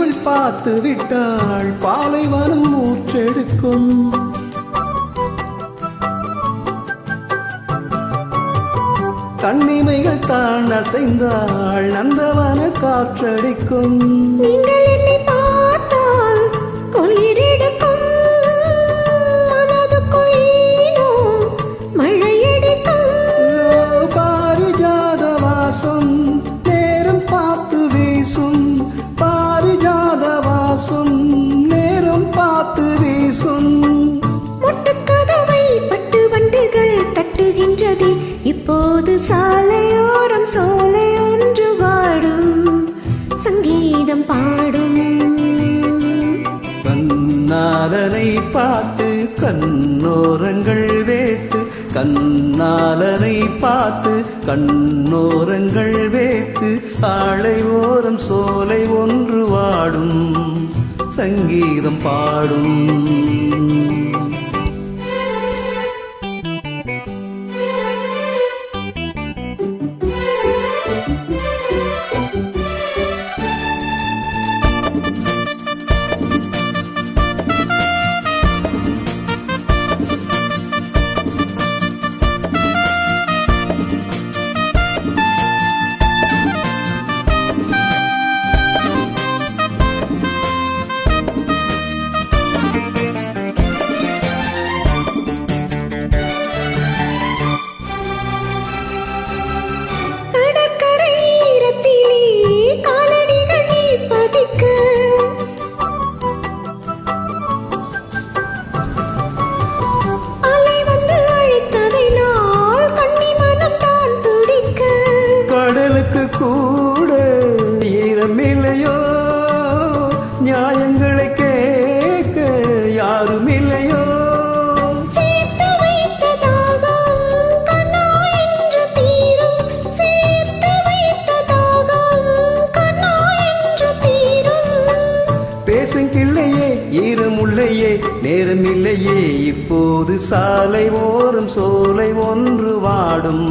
இவள் பார்த்து விட்டாள் பாலைவனம் ஊற்றெடுக்கும். கண்ணிமைகள் தான் அசைந்தாள் நந்தவன காற்றடிக்கும். நீங்கள் என்னை பார்த்தால் குளிரெடுக்கும், மனதுக்குள் ஏனோ மழையடிக்கும். பாரிஜாத வாசம் நேரம் பார்த்து வீசும், பாரிஜாத வாசம் நேரம் பார்த்து வீசும். முட்டுக்கதவை பட்டு வண்டுகள் தட்டுகின்றதே, இப்போது சாலையோரம் சோலை ஒன்று வாடும், சங்கீதம் பாடும். கண்ணாலரை பார்த்து கண்ணோரங்கள் வேத்து, கண்ணாலரை பார்த்து கண்ணோரங்கள் வேத்து, ஆளை ஓரம் சோலை ஒன்று வாடும், சங்கீதம் பாடும். கடலுக்கு கூட ஈரமில்லையோ, நியாயங்களை கேட்க யாரும் இல்லையோ. சேர்த்து வைத்த தாகம் கண்ணா என்று தீரும், சேர்த்து வைத்த தாகம் கண்ணா என்று தீரும். பேசுங்கில்லையே ஈரமுள்ளையே நேரமில்லையே, இப்போது சாலை ஓரம் சோலை ஒன்று வாடும்,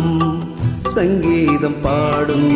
சங்கீதம் பாடும்.